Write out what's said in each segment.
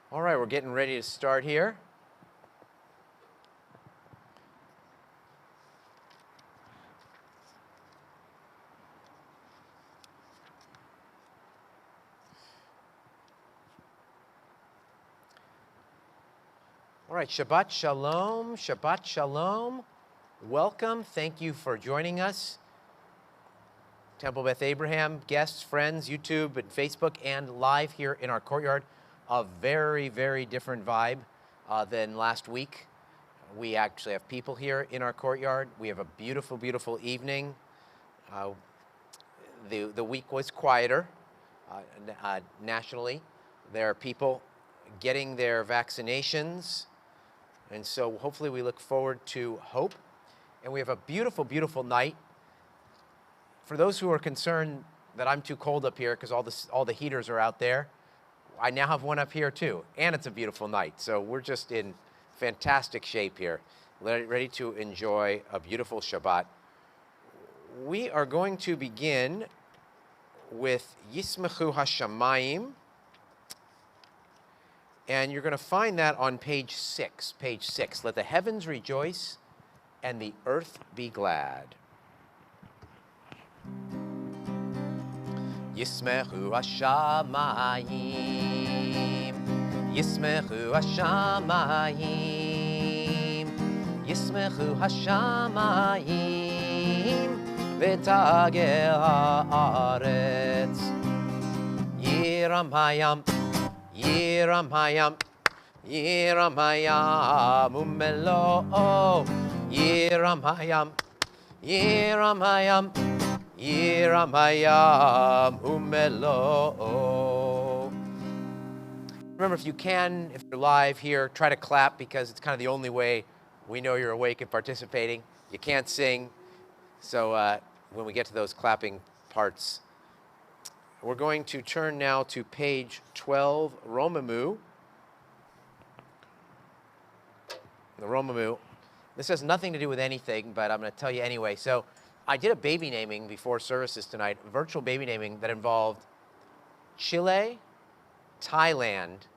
All right, we're getting ready to start here. All right, Shabbat Shalom, Shabbat Shalom. Welcome, thank you for joining us. Temple Beth Abraham, guests, friends, YouTube and Facebook, and live here in our courtyard. A very, very different vibe than last week. We actually have people here in our courtyard. We have a beautiful, beautiful evening. The week was quieter nationally. There are people getting their vaccinations, and so hopefully we look forward to hope. And we have a beautiful, beautiful night. For those who are concerned that I'm too cold up here because all the heaters are out there, I now have one up here too, and it's a beautiful night. So we're just in fantastic shape here, ready to enjoy a beautiful Shabbat. We are going to begin with Yismechu Hashamayim, and you're going to find that on page 6. Page 6. Let the heavens rejoice and the earth be glad. Yismechu Hashamayim, Yismechu Hashamayim, Yismechu Hashamayim, V'tageh haaretz. Yiram hayam, Yiram hayam, Yiram hayam umelo'o. Yiram hayam, Yiram hayam, Yiram hayam umelo'o. Remember, if you can, if you're live here, try to clap because it's kind of the only way we know you're awake and participating. You can't sing, so when we get to those clapping parts, we're going to turn now to page 12, Romamu. The Romamu. This has nothing to do with anything, but I'm going to tell you anyway. So I did a baby naming before services tonight, a virtual baby naming that involved Chile, Thailand,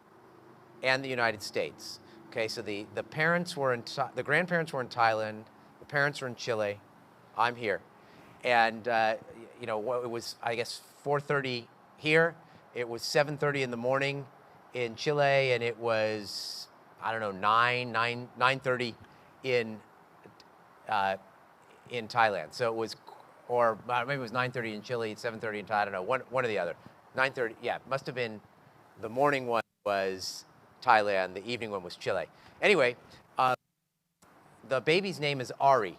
and the United States. Okay, so the parents were in, the grandparents were in Thailand, the parents were in Chile, I'm here. And, you know, it was, I guess, 4:30 here. It was 7:30 in the morning in Chile, and it was, I don't know, 9:30 in Thailand. So it was, or maybe it was 9:30 in Chile, 7:30 in Thailand, I don't know, one or the other. 9:30, yeah, it must have been, the morning one was Thailand, the evening one was Chile. Anyway, the baby's name is Ari.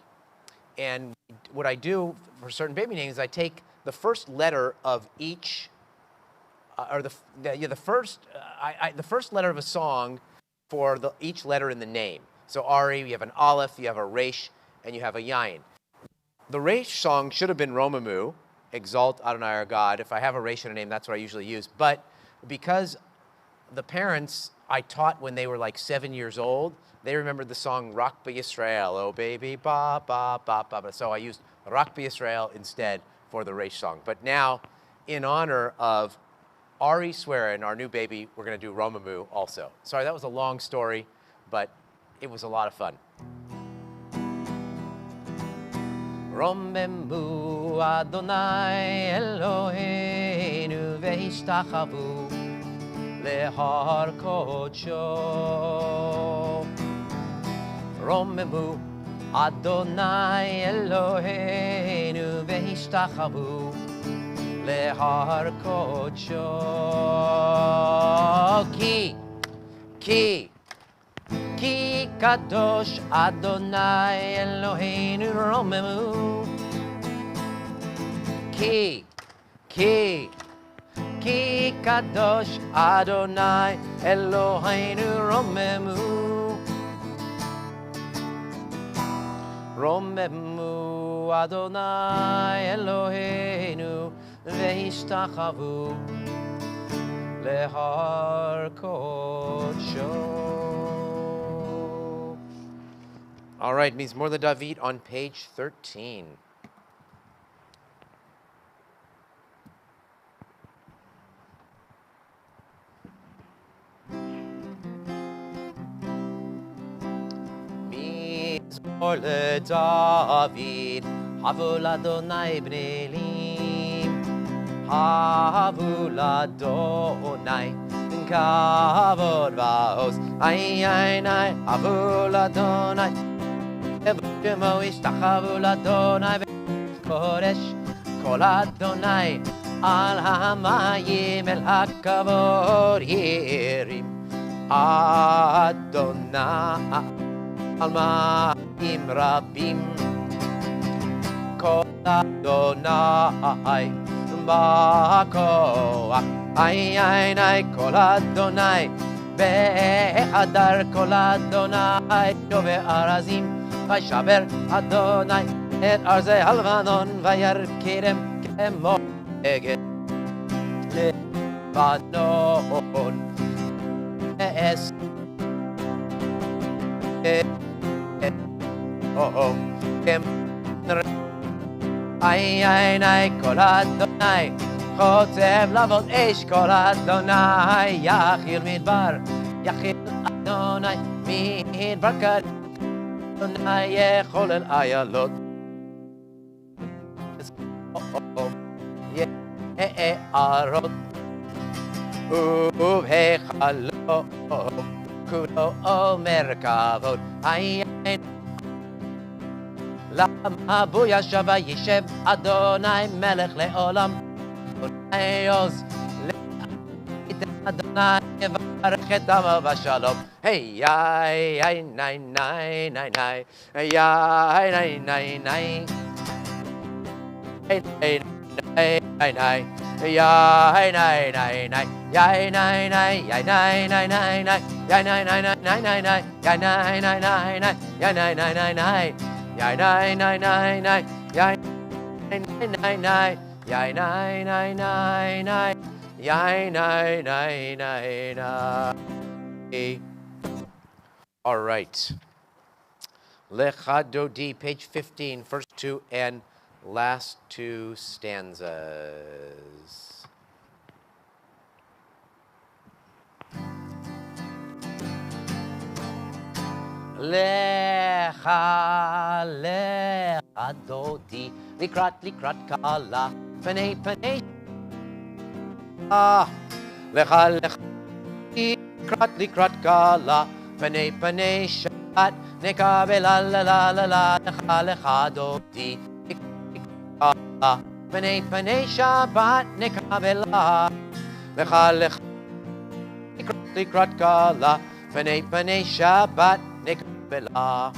And what I do for certain baby names is I take the first letter of each, or the first letter of a song for each letter in the name. So Ari, you have an Aleph, you have a Resh, and you have a Yain. The Resh song should have been Romamu, Exalt Adonai our God. If I have a Resh in a name, that's what I usually use. But because the parents I taught when they were like 7 years old, they remembered the song Rak B'Yisrael, oh baby, ba, ba, ba, ba, ba. So I used Rak B'Yisrael instead for the Resh song. But now, in honor of Ari Swerin, our new baby, we're going to do Romamu also. Sorry, that was a long story, but it was a lot of fun. Romemu Adonai Eloheinu ve'ishtachavu lehar kodsho. Romemu Adonai Eloheinu ve'ishtachavu lehar kodsho. Ki kadosh Adonai Eloheinu Romemu. Ki kadosh Adonai Eloheinu Romemu. Romemu Adonai Eloheinu ve'ishtachavu lehar kodsho. All right, Mizmor LeDavid on page 13. or LeDavid, Havu l'Adonai bnei Elim, Havu l'Adonai, Kavod va'os, ay, Havu l'Adonai, Shemo ishtachavu l'Adonai, Kodesh, Kol Adonai, Al hamayim el hakavod yirim, Adonai, Al ma'im rabim, Kol Adonai, Ba'koach, ay, Kol Adonai, Be'adar Kol Adonai, Shove arazim, Vayshaber Adonai, Et arze halvanon, Vayarkerem kemo eged, Lebanon, Es, Kem, ay, Kol Adonai, Chotev lavot esh Kol Adonai, Yachil midbar, Yachil Adonai, midbar kad, Adonai yechol el ayalot, Ye'arot, Uv'hechalot, Kulo omer kavod, ay, Lama bu yashav vayishev Adonai melech le'olam, Adonai oz le'iten Adonai yevarech et amo v'shalom. Hey, ay, nay, hey, nay. Hey, nay, All right. Lecha Dodi, page 15, first two and last two stanzas. Lecha, lecha Dodi, likrat kala, panei, lecha, likrat kala, panei, shat, nekabe la, lecha Dodi, panei, shabbat, nekabe la, lecha, likrat kala, panei, shabbat, nekabe la.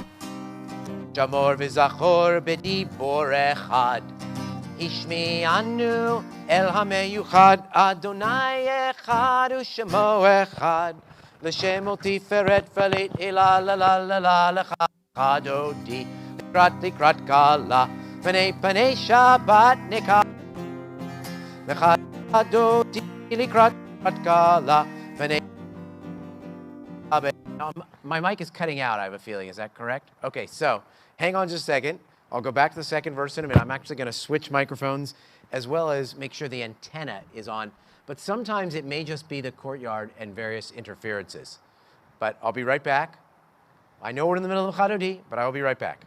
Jamor v'zachor b'dibor echad, Ishmi'anu el hameyuchad, Adonai echad u'shemo echad, L'shem tiferet felit ila la lecha Dodi, likrat kala, panei shabbat nekah, lecha Dodi, likrat kala, panei. My mic is cutting out, I have a feeling. Is that correct? Okay, so hang on just a second. I'll go back to the second verse in a minute. I'm actually going to switch microphones as well as make sure the antenna is on. But sometimes it may just be the courtyard and various interferences. But I'll be right back. I know we're in the middle of Chadodi, but I will be right back.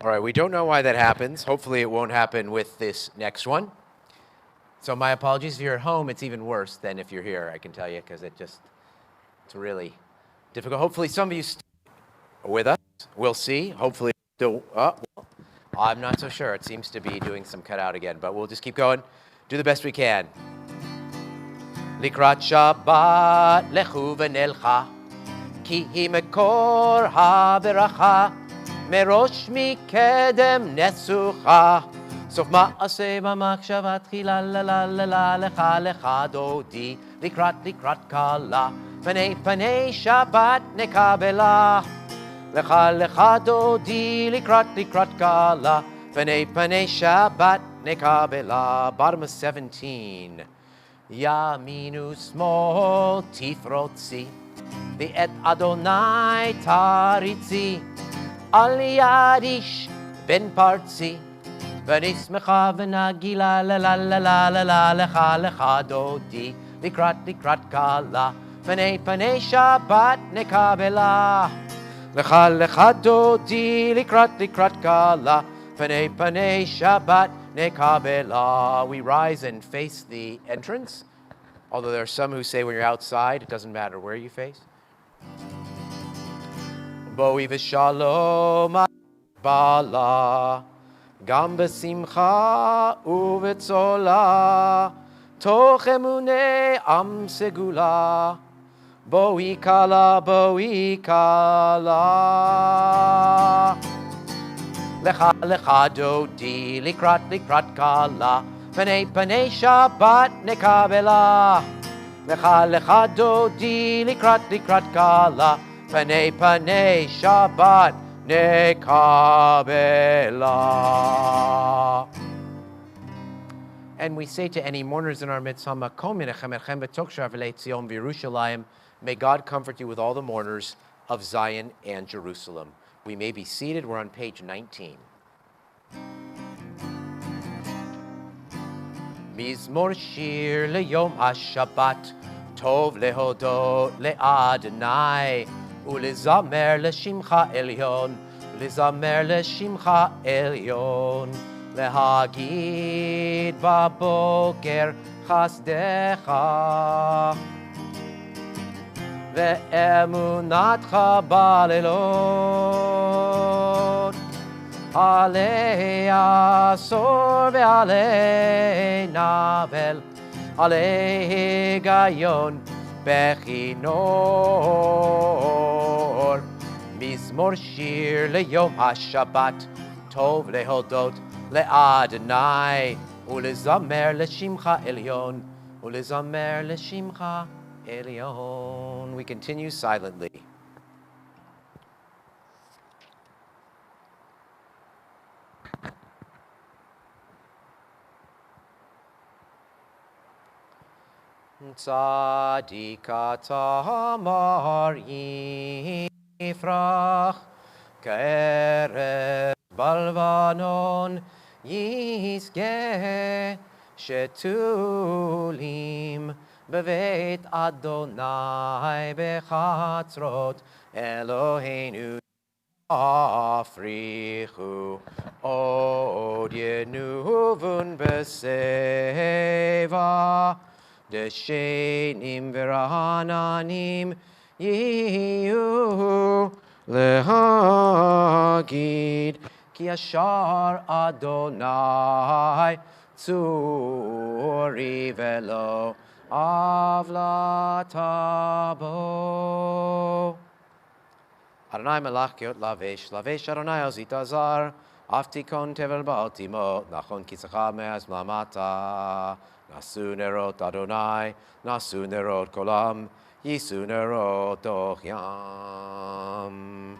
All right, we don't know why that happens. Hopefully it won't happen with this next one. So my apologies. If you're at home, it's even worse than if you're here, I can tell you, because it's really difficult. Hopefully some of you are with us. We'll see. Hopefully still, I'm not so sure. It seems to be doing some cutout again, but we'll just keep going. Do the best we can. Likrat Shabbat lechu v'nelcha, ki hi mekor ha-beracha, מראש מקדם נסוכה, סוף מעשה במחשבה תחילה, לה לה לה לה, לך לך דודי, לקראת קלה, פני פני שבת נקבלה. לך לך דודי, לקראת קלה, פני פני שבת נקבלה. Bottom of 17. ימין ושמאל תפרוצי, ואת אדוני תריצי, על יד איש בן פרצי, ונשמחה ונגילה, לה לה לה לה לה לה, לך לך דודי, לקראת קלה, פני פני שבת נקבלה. לך לך דודי, לקראת קלה, פני פני שבת nekabela. We rise and face the entrance, although there are some who say when you're outside, it doesn't matter where you face. Boi v'shalom bala, gam b'simcha u'v'tzola, toch emunei am segula, boi kala, boi kala. Lecha lecha dodi, likrat kala, pnei pnei shabbat nekabela. Lecha lecha dodi, likrat kala, pnei pnei shabbat nekabela. And we say to any mourners in our midst, may God comfort you with all the mourners of Zion and Jerusalem. We may be seated. We're on page 19. Mizmor shir leyom ha-shabbat, tov lehodot le'adonai, ulezamer leshimcha elyon, ulezamer leshimcha elyon, lehagid baboker chasdecha, ואמונתך בלילות, עלי עשור ועלי נבל, עלי היגיון בכינור. מזמור שיר ליום השבת, טוב להודות לאדוני, ולזמר לשמך עליון, ולזמר לשמך Elion. We continue silently. Tzadika tamar yifrach, k'erev balvanon yizgeh, shetulim בבית אדוני בחצרות אלוהינו הפריחו עוד ינובון בשיבה דשנים ורעננים יהיו להגיד כי ישר אדוני צורי ולא Avlatabo. Adonai melach keot lavesh, lavesh Adonai ozit azar, aftikon tevel ba'altimot, nachon kitzacha me'az mlamata, nasu nerot Adonai, nasu nerot kolam, yisu nerot toch yam.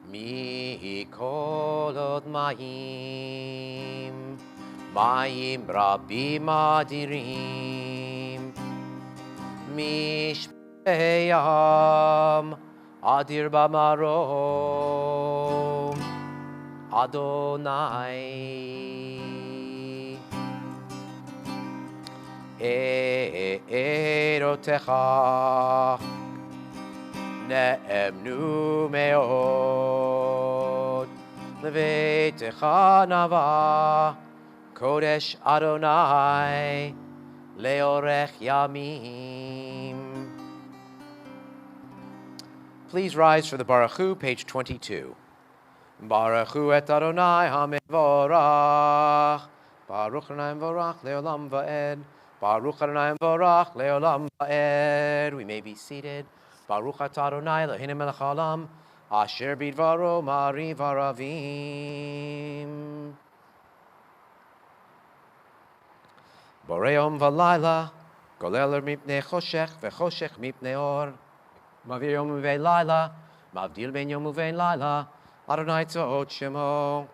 Mi kolot ma'im, מים רבים אדירים, משפי ים אדיר במרום, אדוני. ערותיך נאמנו מאוד, לביתך נבע Kodesh Adonai Leorech Yamim. Please rise for the Baruch Hu, page 22. Baruch Hu et Adonai HaMevorach. Baruch Adonai Mevorach Leolam Va'ed. Baruch Adonai Mevorach Leolam Va'ed. We may be seated. Baruch atah Adonai Eloheinu melech haolam. Asher bidvaro mari varavim. Boreom v'layla, goleler mipnei choshech, v'choshech mipnei or. Mavir yom uvein layla, mavdil ben yom uvein layla, Adonai tzot shemo.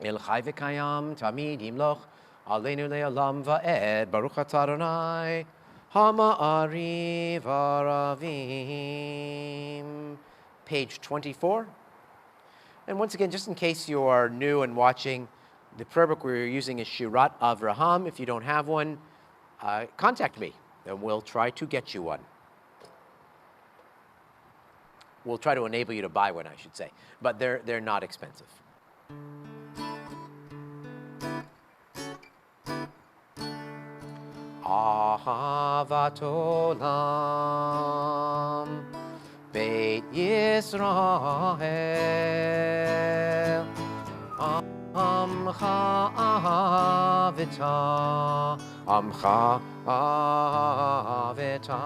El chai v'kayam, tamid yimloch, aleinu le'olam va'ed, Baruch atah Adonai, hama'ari varavim. Page 24. And once again, just in case you are new and watching, the prayer book we're using is Shirat Avraham. If you don't have one, contact me, and we'll try to get you one. We'll try to enable you to buy one, I should say. But they're not expensive. Ahavat olam Beit Yisrael Amcha avita Amcha avita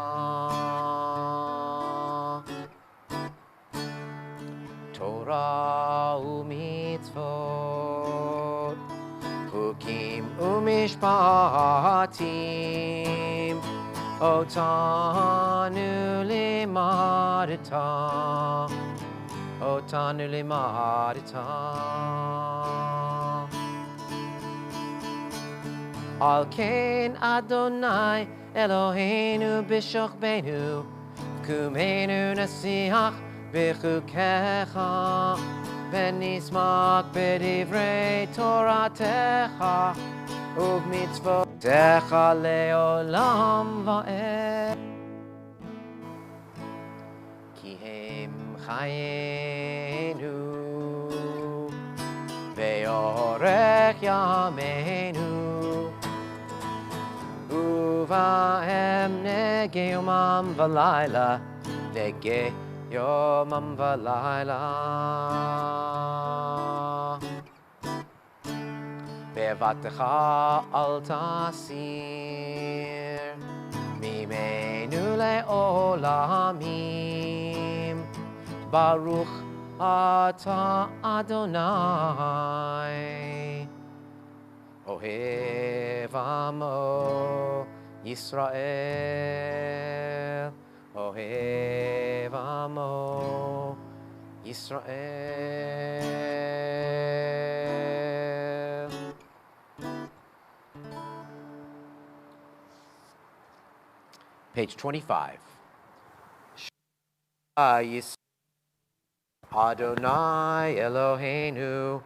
Torah umitzvot Hukim umishpatim Otanu limadita Otanu limadita Al kain Adonai Eloheinu b'shochbeinu V'kumeinu nasiach b'chukecha V'nismak b'divrei Toratecha Uv'mitzvotecha le'olam va'ed Ki hem chayenu Ve'orech yameinu Uvahem nege yomam v'layla Nege yomam v'layla Bevatecha al tasir Mimenu le'olamim Baruch atah Adonai Ohev amo Yisrael Ohev amo Yisrael. Page 25. Adonai Eloheinu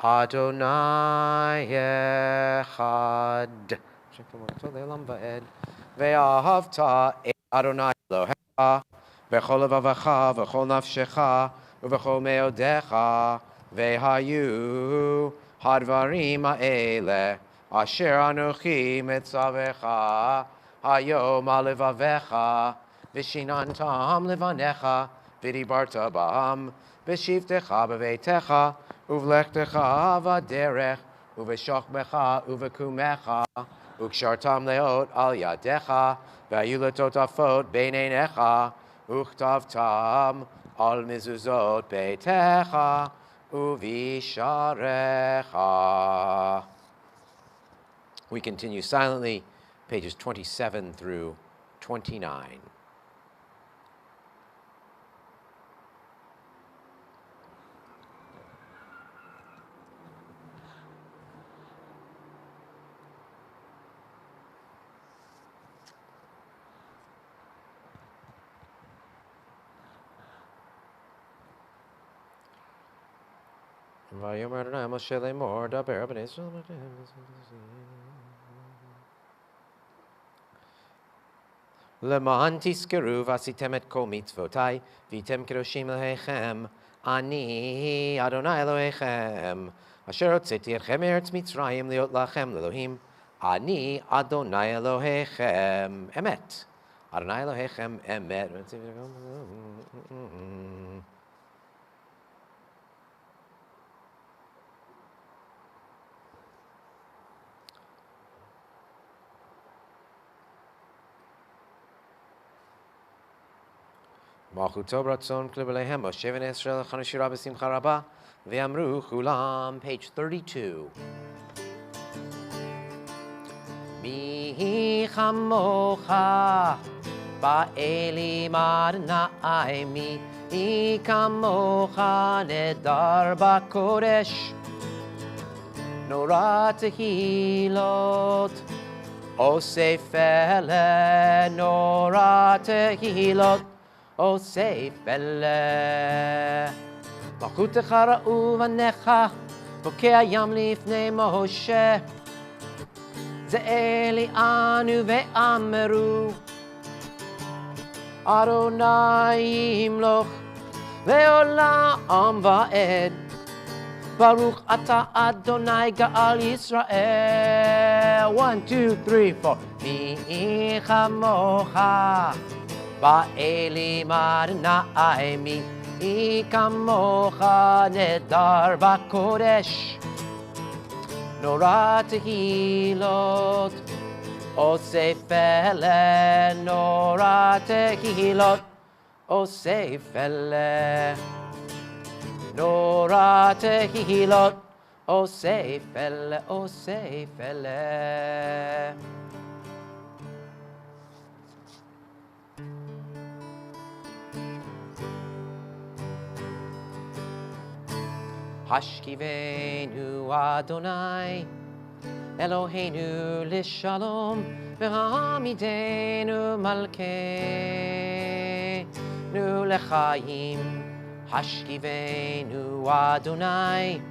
Adonai Echad Ve'ahavta Adonai Elohecha V'chol levavecha v'chol nafshecha V'chol meodecha Ve'hayu hadvarim ha'ele Asher anuchi mitzavecha Hayom alevavecha V'shinantam levanecha V'dibarta ba'am V'shivtecha b'veitecha Uvlechtecha v'derech Uv'shochmecha uv'kumecha Ukshartam leot al yadecha V'ayu letotafot beineinecha Uchtavtam al mizuzot beitecha Uvisharecha. We continue silently, pages 27 through 29. Vayomer Adonai Moshe lemor daber b'nei Yisrael Leman tizkeru v'asitem et kol mitzvotai v'yitem kedoshim leheichem ani Adonai Elohechem asher hotzeti etchem me'eretz Mitzrayim liot lachem lelohim ani Adonai Elohechem emet Adonai Elohechem emet. Malchuto Ratzon Klibalehem, Moshe ben Israel, Chanashira B'Simcha Rabbah, V'amru Chulam, page 32. Mi chamocha ba'elim Adonai, mi kamocha nedar b'kodesh, Nora tehilot, Osef ele, Nora tehilot, Osef ele. Malchutecha ra'u v'necha, bokeh yam lifnei Moshe, Ze'eli anu ve'ameru, Adonai imloch ve'olam va'ed, Baruch ata Adonai Ga'al Yisrael. 1, 2, 3, 4. Mi chamocha ba'elim Adonai, mi kamocha nedar b'kodesh, Nora tehilot, Osef ele, Nora tehilot, Osef ele. Nora tehilot, Osef ele, Osef ele. Hashkivenu Adonai, Eloheinu lishalom, V'hamidenu malkeinu lechaim. Hashkivenu Adonai,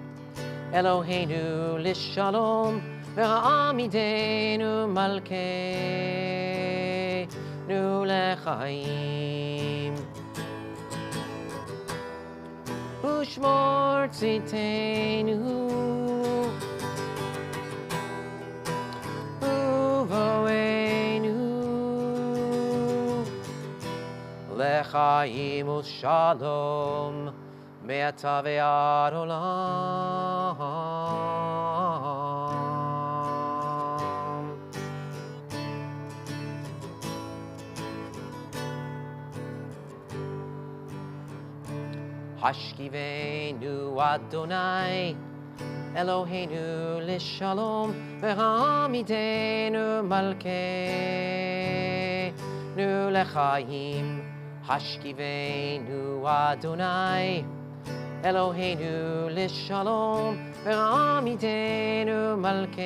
Eloheinu lishalom, V'hamidenu malkeinu lechaim. Ushmor tziteinu, uvoenu, lechaim u'shalom, me'ata ve'ad olam. Hashkivenu Adonai, Eloheinu lishalom, V'hamidenu malkeinu lechaim. Hashkivenu Adonai, Eloheinu lishalom, V'hamidenu malkeinu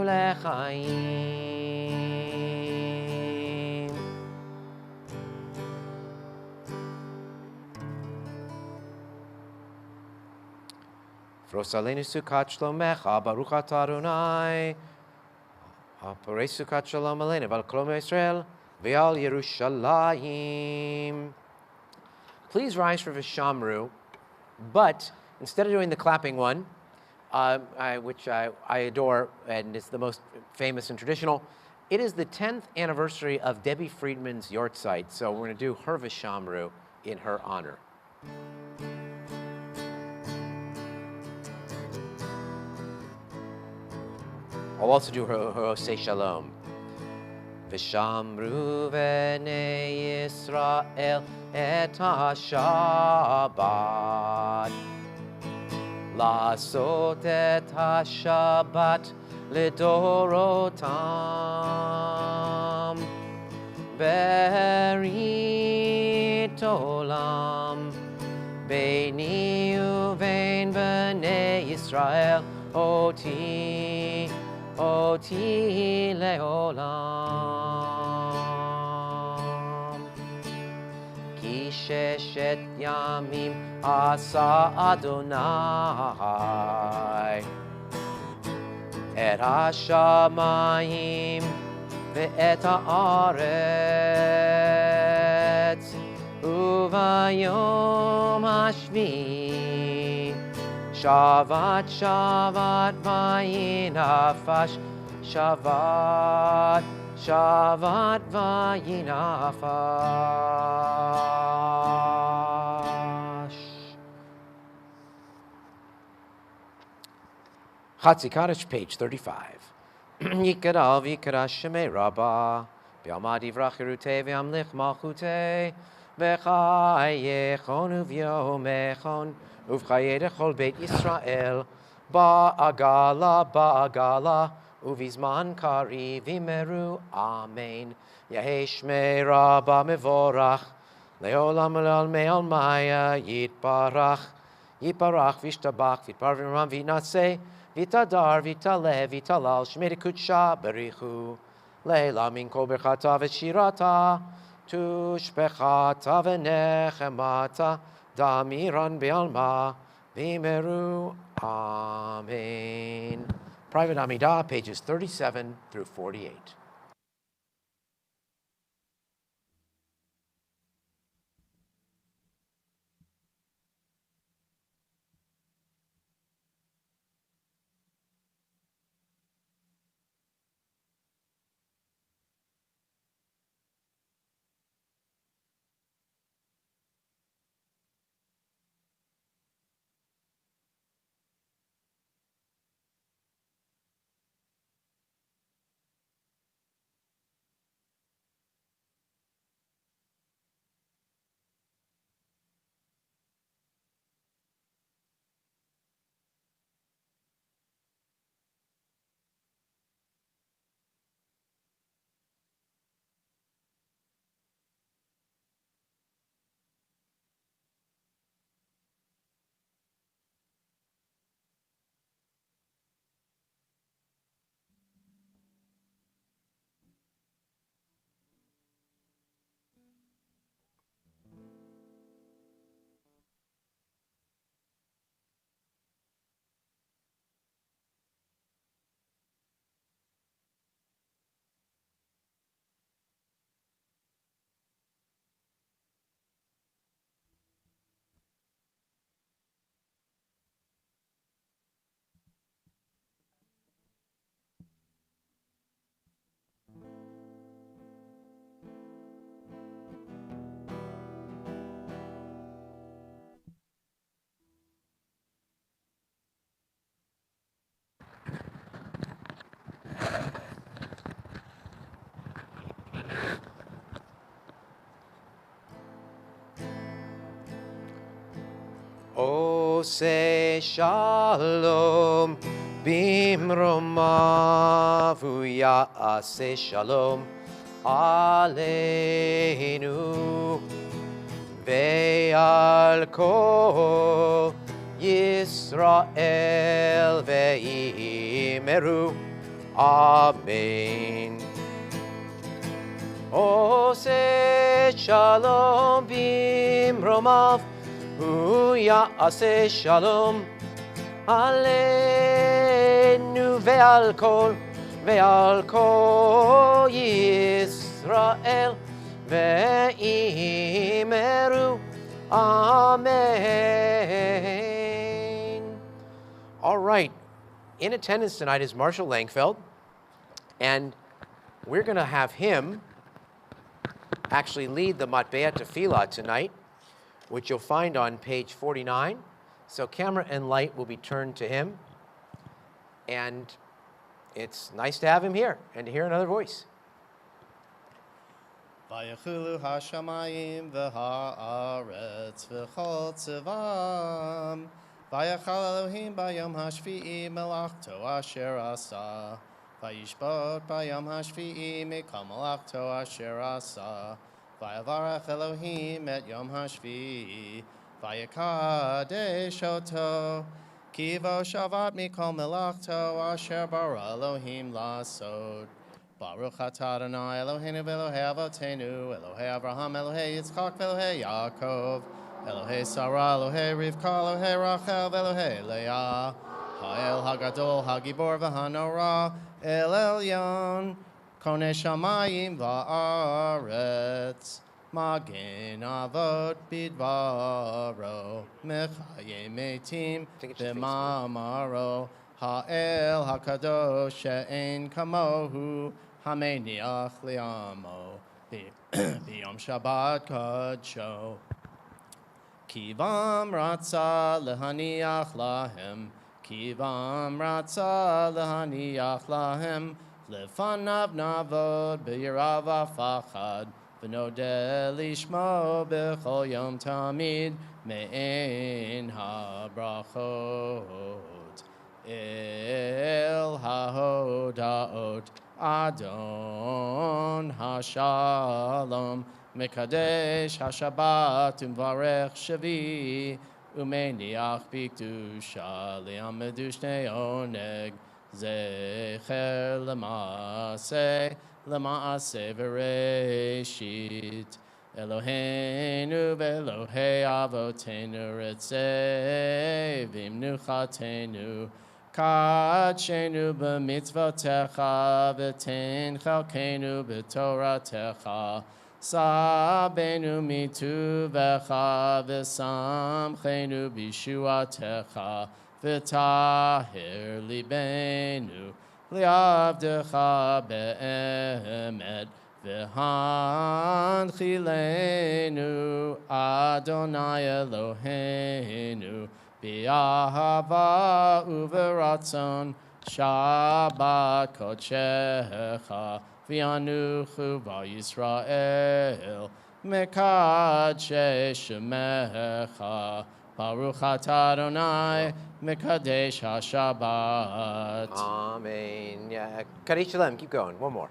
lechaim. Frosalenu Sukkot Shlomecha, Baruch atah Adonai, Haporei Sukkot Shalom Aleinu, V'al Kol Yisrael, V'al Yerushalayim. Please rise for Vishamru, but instead of doing the clapping one, which I adore and is the most famous and traditional, it is the 10th anniversary of Debbie Friedman's Yortzeit, so we're going to do her Vishamru in her honor. I'll also do her Osei Shalom. V'shamru v'nei Yisrael et ha-Shabbat, La'asot et ha-Shabbat lidorotam, Berit olam, Beini uvein b'nei Yisrael, Oti leolam. Ki sheshet yamim asa Adonai et hashamayim ve'et haaretz, uvayom hashvi Shavat, Shavat, vayinafash, Shavat, Shavat, vayinafash. Chatzi Kaddish, page 35. Yikadal v'yikadash shemei Rabbah, Bialma divrach irute ve'amlich malchute v'chayechon uv'yomechon uv'chayedechol Beit Yisrael ba'agala uvizman kari v'imeru. Amen. Yehei shmei rabba mevorach leolam me'al maya yitbarach vishtabach vitparvim vitnaseh vitadar vitale vitalal shmei kudsha berichu Leila min kol berchata v'shirata tushpechata v'nechemata damiran be'alma v'imeru. Amen. Private Amidah, pages 37 through 48. Ose shalom bimromavu ya'ase shalom aleinu ve'al kol Yisrael ve'imeru. Amen. Ose shalom bimromav ya'ase shalom aleinu ve'al kol Yisrael ve'imeru. Amen. All right. In attendance tonight is Marshall Langfeld, and we're going to have him actually lead the Matbeah Tefillah tonight, which you'll find on page 49. So camera and light will be turned to him, and it's nice to have him here and to hear another voice. Vayachulu hashamayim v'ha'aretz v'chol tzivam Vayachal Elohim bayom hashvi'i melachto asher asa Vayishbot bayom hashvi'i mikol melachto asher asa Vayavarach Elohim et yom hashvi'i Vayakadesh oto Ki vo shavat mikol melachto asher bara Elohim lasod Baruch atah Adonai Eloheinu v'Elohei avotenu, Elohei Avraham, Elohei Yitzchak, Elohei Yaakov, Elohei Sarah, Elohei Rivka, Elohei Rachel, Elohei Leah, Ha'el Hagadol, Hagibor v'Hanora, El Elyon, Konei Shamayim va'aretz, Magen Avot bidvaro, Mechayei Metim b'mamaro, Ha'el HaKadosh she'en kamohu, Hameniach li'amo, B'yom Shabbat Kadsho. Kivam ratza lehaniach lahem, Kivam ratza lehaniach lahem, לפניו נעבוד ביראה ופחד, ונודה לשמו בכל יום תמיד מעין הברכות. אל ההודעות אדון השלום, מקדש השבת ומברך שביעי, ומניח בקדושה ליעמדו שני עונג, זכר למעשה וראשית. אלוהינו ואלוהי אבותינו רצה במנוחתנו, קדשנו במצוותיך ותן חלקנו בתורתך, סבנו מטובך ושמחנו בישועתך, וטהר ליבנו לעבדך באמת, והנחילנו אדוני אלוהינו באהבה וברצון שבת קודשך, וינוחו בישראל מקדשי שמך. Baruch atah Adonai, Mekadesh HaShabbat. Amen. Yeah. Kaddish Shalom. Keep going. One more.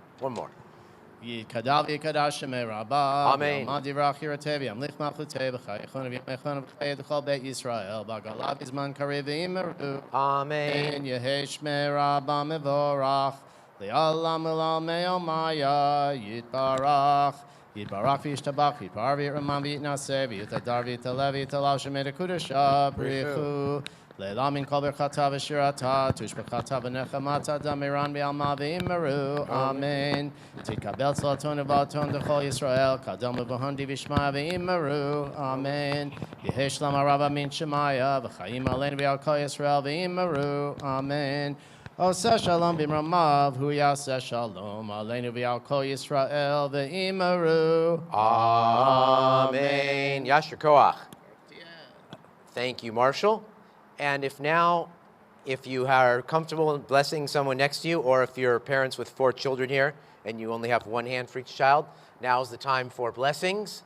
Yikadav Yikadash Shemei Rabbah. Amen. Yamad Yivrach Yirateh V'yamlich Malchuteh B'chayechon V'yamechon V'chayed V'chol Beit Yisrael. B'galav Yizman Karev V'yimeru. Amen. Yehei Shmei Rabbah Mevorach. Le'olam Elam Me'omaya Yitbarach. Yitbarach v'yishtabach, yitbar v'yitramam v'yitnaseh, v'yitadar v'yitalev v'yitalav shemei dekudesha b'richu. Le'elam min kol berchata v'shirata, tushbechata v'nechamata damiran v'alma v'imeru. Amen. Titkabel tzlaton v'aton d'chol Yisrael, kadam v'hondi v'shmaya v'imeru. Amen. Yehei shlam harava min shemaya, v'chaim alein v'al kol Yisrael v'imeru. Amen. Oseh shalom b'mramav, hu yaseh shalom aleinu v'al kol Yisrael v'imeru. Amen. Yasher Koach. Thank you, Marshall. And if you are comfortable in blessing someone next to you, or if you're parents with 4 children here and you only have one hand for each child, now's the time for blessings.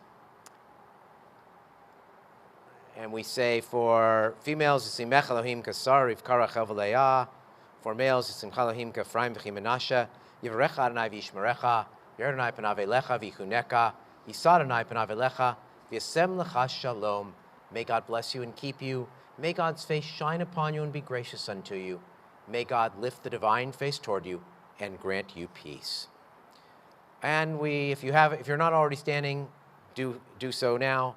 And we say for females, Yisimech Elohim Kasar, Rivka Rachel v'Leah. For males, Yisimcha Elohim K'Ephraim v'Chi Menashe. Yivarecha Adonai v'Yishmerecha. Yer Adonai panav elecha v'Yichuneka. Yisa Adonai panav elecha v'Yasem lecha shalom. May God bless you and keep you. May God's face shine upon you and be gracious unto you. May God lift the divine face toward you and grant you peace. And if you're not already standing, do so now.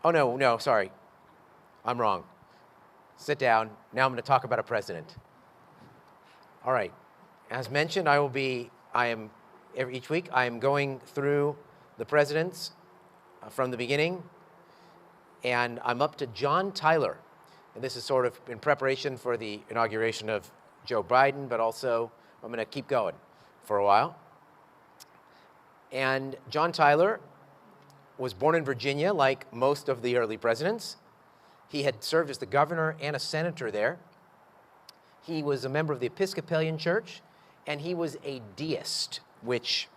Oh no, sorry. I'm wrong. Sit down. Now I'm going to talk about a president. All right. As mentioned, each week I am going through the presidents from the beginning. And I'm up to John Tyler. And this is sort of in preparation for the inauguration of Joe Biden, but also I'm going to keep going for a while. And John Tyler was born in Virginia, like most of the early presidents. He had served as the governor and a senator there. He was a member of the Episcopalian Church, and he was a deist, which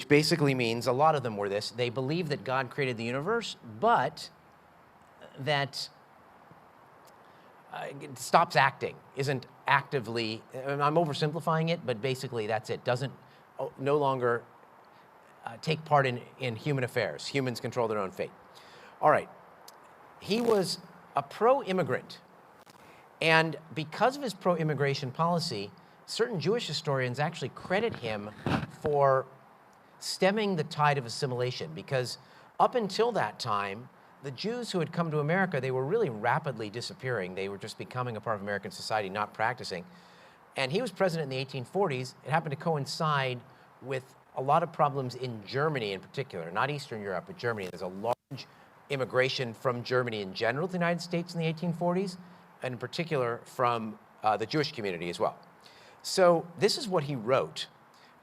basically means, a lot of them were this, they believed that God created the universe, but that it stops acting, isn't actively, I'm oversimplifying it, but basically that's it, no longer take part in human affairs. Humans control their own fate. All right. He was a pro-immigrant. And because of his pro-immigration policy, certain Jewish historians actually credit him for stemming the tide of assimilation, because up until that time, the Jews who had come to America, they were really rapidly disappearing. They were just becoming a part of American society, not practicing. And he was president in the 1840s. It happened to coincide with a lot of problems in Germany in particular, not Eastern Europe, but Germany. There's a large immigration from Germany in general to the United States in the 1840s, and in particular from the Jewish community as well. So this is what he wrote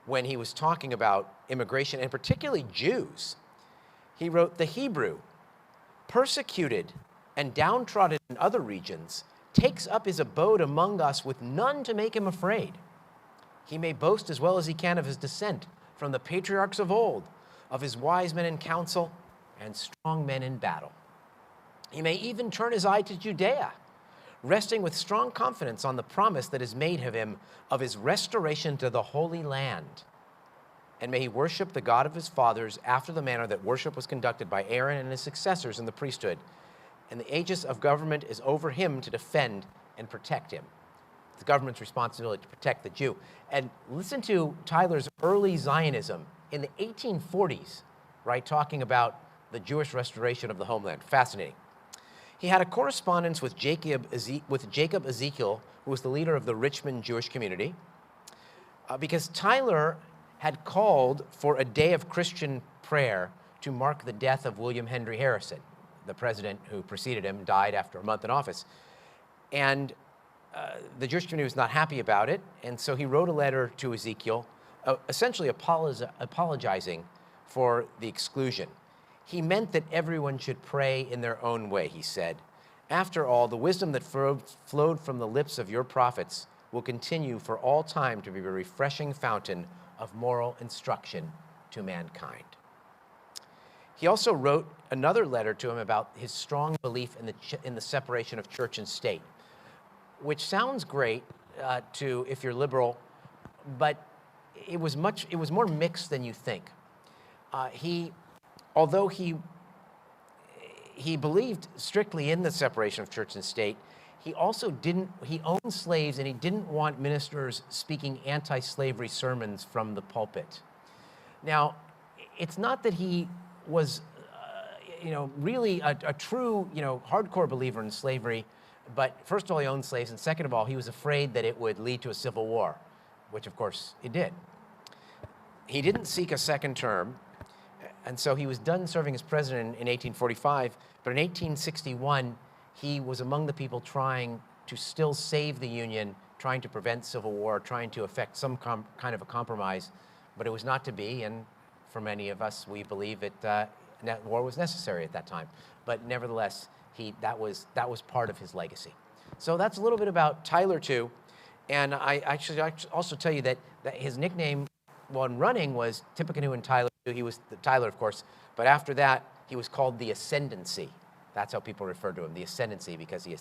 when he was talking about immigration, and particularly Jews. He wrote, "The Hebrew, persecuted and downtrodden in other regions, takes up his abode among us with none to make him afraid. He may boast as well as he can of his descent from the patriarchs of old, of his wise men in council and strong men in battle. He may even turn his eye to Judea, resting with strong confidence on the promise that is made of him of his restoration to the Holy Land. And may he worship the God of his fathers after the manner that worship was conducted by Aaron and his successors in the priesthood. And the aegis of government is over him to defend and protect him. It's the government's responsibility to protect the Jew. And listen to Tyler's early Zionism in the 1840s, right, talking about the Jewish restoration of the homeland. Fascinating. He had a correspondence with Jacob Ezekiel, who was the leader of the Richmond Jewish community, because Tyler had called for a day of Christian prayer to mark the death of William Henry Harrison. The president who preceded him died after a month in office. And the Jewish community was not happy about it, and so he wrote a letter to Ezekiel, essentially apologizing for the exclusion. He meant that everyone should pray in their own way, he said. After all, the wisdom that flowed from the lips of your prophets will continue for all time to be a refreshing fountain of moral instruction to mankind. He also wrote another letter to him about his strong belief in the separation of church and state, which sounds great if you're liberal, but it was more mixed than you think. Although he believed strictly in the separation of church and state, he owned slaves, and he didn't want ministers speaking anti-slavery sermons from the pulpit. Now, it's not that he was, really a true, hardcore believer in slavery, but first of all, he owned slaves, and second of all, he was afraid that it would lead to a civil war, which of course it did. He didn't seek a second term, and so he was done serving as president in 1845, but in 1861, he was among the people trying to still save the Union, trying to prevent civil war, trying to effect some kind of a compromise, but it was not to be, and for many of us, we believe that war was necessary at that time. But nevertheless, that was part of his legacy. So that's a little bit about Tyler too, and I should also tell you that his nickname when running was Tippecanoe and Tyler. He was Tyler, of course, but after that, he was called the Ascendancy. That's how people referred to him, the Ascendancy, because of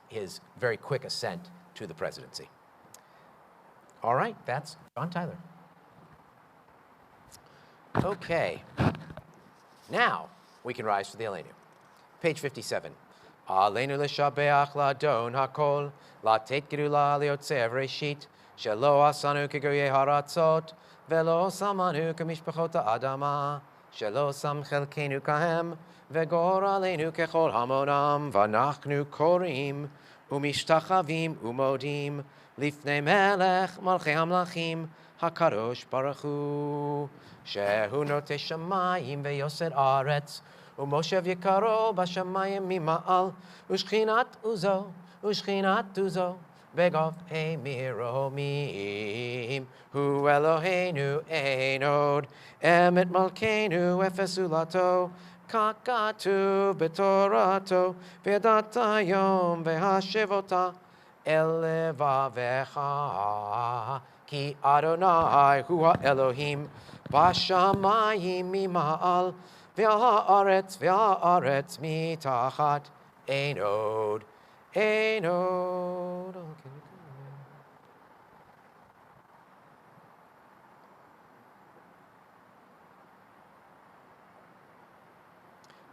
his very quick ascent to the presidency. All right, that's John Tyler. Okay, now we can rise for the Aleinu. Page 57. Aleinu l'shabeach la'adon hakol, la'tet gedula liotzev reshit, shelo asanu kegoyei haratzot, velo samanu kemishpachot ha'adama, shelo sam chelkenu kahem, vegor aleinu kechol hamonam, vanachnu korim, umishtachavim umodim, lifnei melech malchei hamlachim, hakadosh baruch hu, shehu notei shamayim veyosed aretz, umoshev yikaro bashamayim mima'al, ushchinat uzo, begov emiromim, hu Eloheinu einod, emet malkeinu efesulato, kakatu betorato, vedatayom vehashevota, elevavecha, ki Adonai hu Elohim, bashamayim mima'al, ve'ha'aretz mitachat, einod.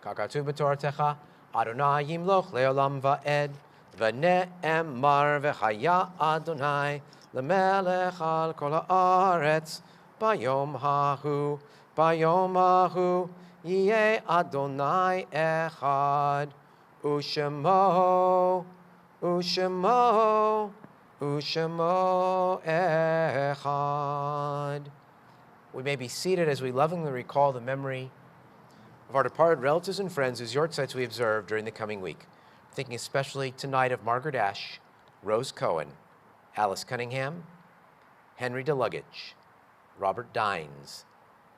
Kakatu b'toratecha, Adonai yimloch le'olam va'ed, v'ne'emar v'chaya Adonai, l'melech al kol ha'aretz, bayom hahu, yeh Adonai echad, Ushemo echad. We may be seated as we lovingly recall the memory of our departed relatives and friends whose yortzites we observed during the coming week. Thinking especially tonight of Margaret Ashe, Rose Cohen, Alice Cunningham, Henry DeLuggage, Robert Dines,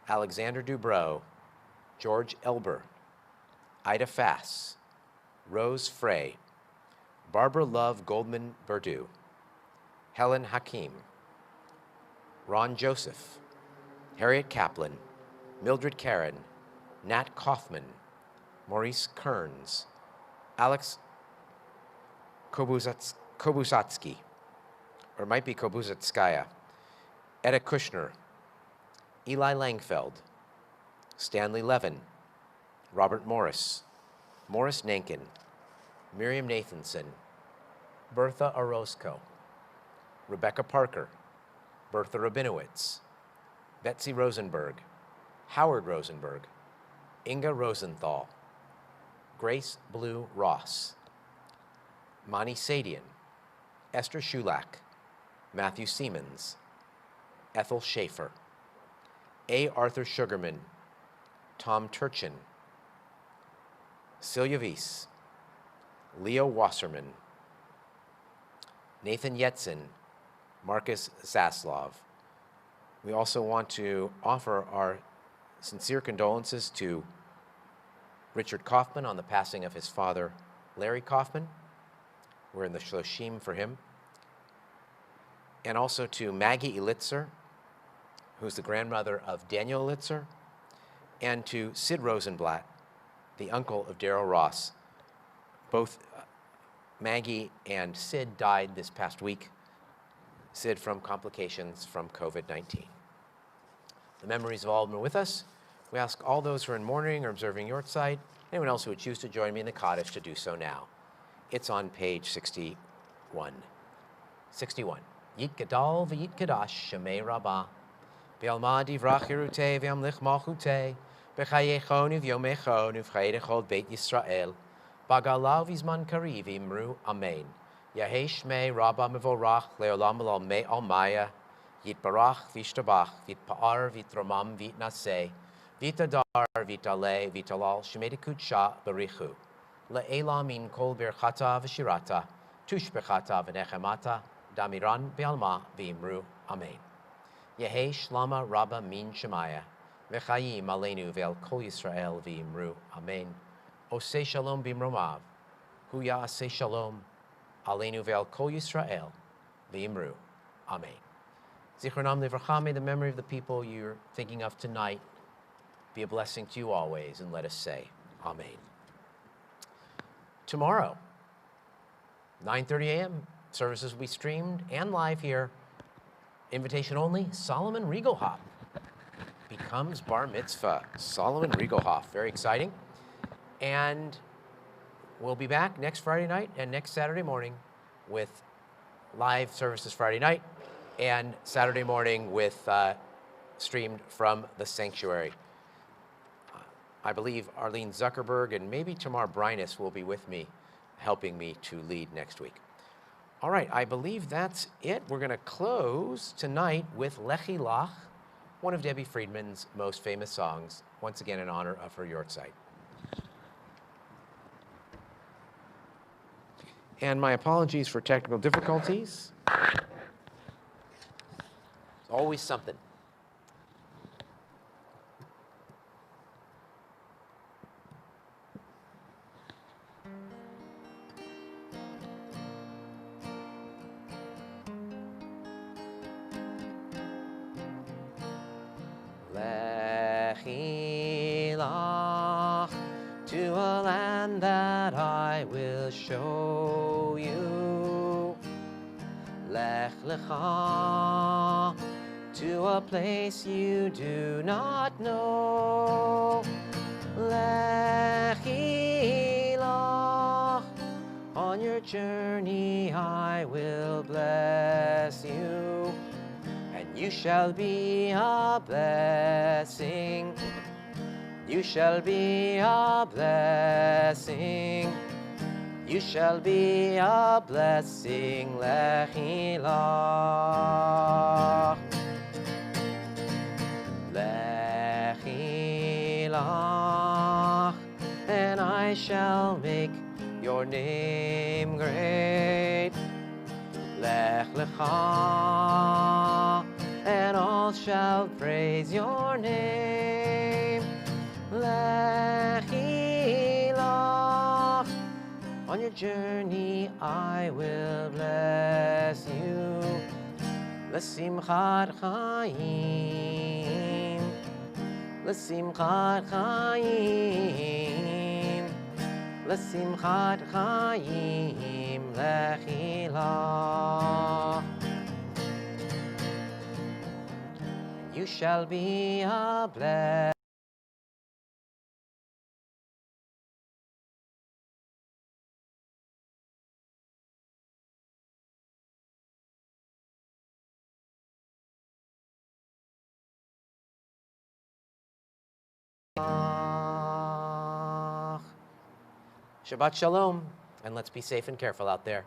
Alexander Dubrow, George Elber, Ida Fass, Rose Frey, Barbara Love Goldman Berdu, Helen Hakim, Ron Joseph, Harriet Kaplan, Mildred Karen, Nat Kaufman, Maurice Kearns, Alex Kobusatsky, or it might be Kobuzatskaya, Etta Kushner, Eli Langfeld, Stanley Levin, Robert Morris, Morris Nankin, Miriam Nathanson, Bertha Orozco, Rebecca Parker, Bertha Rabinowitz, Betsy Rosenberg, Howard Rosenberg, Inga Rosenthal, Grace Blue Ross, Mani Sadian, Esther Shulak, Matthew Siemens, Ethel Schaefer, A. Arthur Sugarman, Tom Turchin, Celia Weiss, Leo Wasserman, Nathan Yetzin, Marcus Zaslov. We also want to offer our sincere condolences to Richard Kaufman on the passing of his father, Larry Kaufman. We're in the Shloshim for him. And also to Maggie Elitzer, who's the grandmother of Daniel Elitzer, and to Sid Rosenblatt, the uncle of Darrell Ross. Both Maggie and Sid died this past week. Sid from complications from COVID-19. The memories of all of them are with us. We ask all those who are in mourning or observing Yortzeit, anyone else who would choose to join me in the Kaddish to do so now. It's on page 61. 61. Yit Gadal v'yit Kadash Shemei Rabbah V'alma divrach Yerutei v'amlich malchutei B'chayechon uv'yomechon uv'chayedechol Beit Yisrael Bagalav v'zman kariv imru Amen. Yahei Shmei Rabbah Mevorach Leolam Elal Me Almaya Yitbarach v'ishtabach v'itpa'ar v'itramam v'itnaseh v'itadar v'itale v'talal Shemei Kudsha Barichu Le'ela min kol birchata v'shirata tushbechata v'nechemata Damiran v'alma v'imru Amen. Yehei shlama rabba min shemaya v'chayim aleinu v'el kol Yisrael v'imru Amen. Osei shalom b'imromav huya asei shalom aleinu v'el kol Yisrael v'imru Amen. Zichronam livracha, may the memory of the people you're thinking of tonight be a blessing to you always, and let us say Amen. Tomorrow, 9:30 a.m., services will be streamed and live here. Invitation only, Solomon Riegelhoff becomes bar mitzvah. Solomon Riegelhoff, very exciting. And we'll be back next Friday night and next Saturday morning with live services Friday night and Saturday morning with streamed from the sanctuary. I believe Arlene Zuckerberg and maybe Tamar Brynas will be with me, helping me to lead next week. All right, I believe that's it. We're going to close tonight with Lechi Lach, one of Debbie Friedman's most famous songs, once again in honor of her Yortzeit. And my apologies for technical difficulties. It's always something. Lechi Lach, to a land that I will show you. Lech Lecha, to a place you do not know. Lechi Lach, on your journey I will bless you. You shall be a blessing. You shall be a blessing. You shall be a blessing. Lechi Lach. Lechi Lach. And I shall make your name great. Lech Lecha. And all shall praise your name. Lechi Lach. On your journey I will bless you. L'simchat chayim, l'simchat chayim, l'simchat chayim lechila. You shall be a blessed. Shabbat shalom, and let's be safe and careful out there.